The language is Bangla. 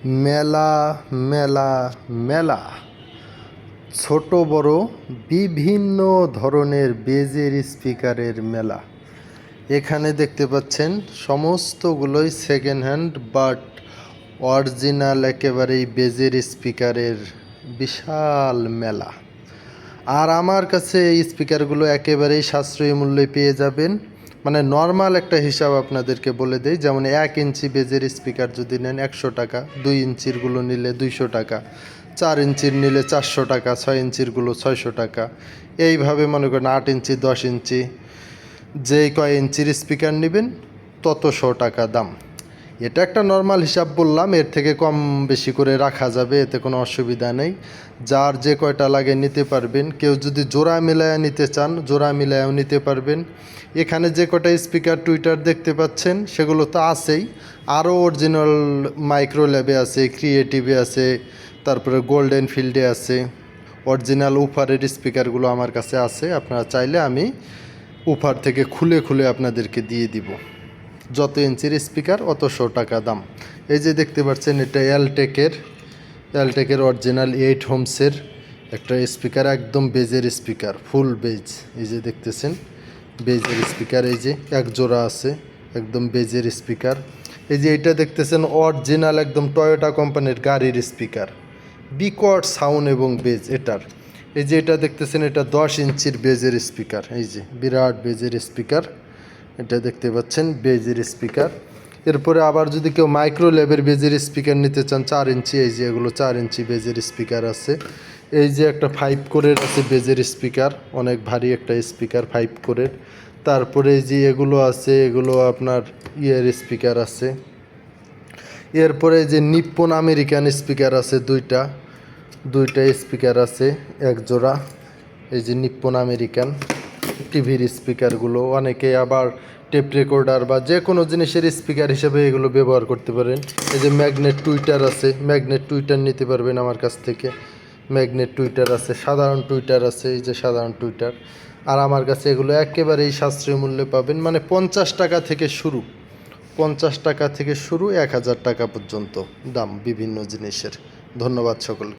মেলা মেলা মেলা ছোট বড় বিভিন্ন ধরনের বেজের স্পিকারের মেলা। এখানে দেখতে পাচ্ছেন সমস্তগুলোই সেকেন্ড হ্যান্ড বাট অরিজিনাল একেবারেই বেজের স্পিকারের বিশাল মেলা। আর আমার কাছে এই স্পিকারগুলো একেবারেই সাশ্রয়ী মূল্যে পেয়ে যাবেন। মানে নর্মাল একটা হিসাব আপনাদেরকে বলে দেই, যেমন 1 ইঞ্চি বেজের স্পিকার যদি নেন 100 টাকা, 2 ইঞ্চিরগুলো নিলে 200 টাকা, 4 ইঞ্চির নিলে 400 টাকা, 6 ইঞ্চিরগুলো 600 টাকা, এইভাবে মনে করেন 8 ইঞ্চি 10 ইঞ্চি যেই কয় ইঞ্চির স্পিকার নেবেন তত 100 টাকা দাম। এটা একটা নর্মাল হিসাব বললাম, এর থেকে কম বেশি করে রাখা যাবে, এতে কোনো অসুবিধা নেই। যার যে কয়টা লাগে নিতে পারবেন। কেউ যদি জোড়া মিলায়া নিতে চান জোড়া মিলায়াও নিতে পারবেন। এখানে যে কটা স্পিকার টুইটার দেখতে পাচ্ছেন সেগুলো তো আছেই, আরও অরিজিনাল মাইক্রো ল্যাবে আছে, ক্রিয়েটিভে আছে, তারপরে গোল্ডেন ফিল্ডে আছে। অরিজিনাল উফারের স্পিকারগুলো আমার কাছে আছে, আপনারা চাইলে আমি উফার থেকে খুলে খুলে আপনাদেরকে দিয়ে দিব। যত ইঞ্চির স্পিকার অত 100 টাকা দাম। এই যে দেখতে পাচ্ছেন এটা এলটেকের অরিজিনাল 8 হোমসের একটা স্পিকার, একদম বেজের স্পিকার, ফুল বেজ। এই যে দেখতেছেন বেজের স্পিকার, এই যে এক জোড়া আছে একদম বেজের স্পিকার। এই যে এটা দেখতেছেন অরিজিনাল একদম টয়োটা কোম্পানির গাড়ির স্পিকার, বিকট সাউন্ড এবং বেজ এটার। এই যে এটা দেখতেছেন এটা 10 ইঞ্চির বেজের স্পিকার, এই যে বিরাট বেজের স্পিকার, এটা দেখতে পাচ্ছেন বেজের স্পিকার। এরপরে আবার যদি কেউ মাইক্রো ল্যাবের বেজের স্পিকার নিতে চান 4 ইঞ্চি, এই যে এগুলো 4 ইঞ্চি বেজের স্পিকার আছে। এই যে একটা 5 কোরের আছে বেজের স্পিকার, অনেক ভারী একটা স্পিকার 5 কোরের। তারপরে এই যে এগুলো আছে, এগুলো আপনার ইয়ের স্পিকার আছে। এরপরে যে নিপ্পন আমেরিকান স্পিকার আছে দুইটা স্পিকার আছে এক জোড়া। এই যে নিপ্পন আমেরিকান টিভির স্পিকারগুলো, অনেকে আবার টেপ রেকর্ডার বা যে কোনো জিনিসের স্পিকার হিসেবে এগুলো ব্যবহার করতে পারেন। এই যে ম্যাগনেট টুইটার আছে, ম্যাগনেট টুইটার নিতে পারবেন আমার কাছ থেকে। ম্যাগনেট টুইটার আছে, সাধারণ টুইটার আছে, এই যে সাধারণ টুইটার। আর আমার কাছে এগুলো একেবারেই সাশ্রয়ী মূল্যে পাবেন, মানে 50 টাকা থেকে শুরু, 50 টাকা থেকে শুরু 1000 টাকা পর্যন্ত দাম বিভিন্ন জিনিসের। ধন্যবাদ সকলকে।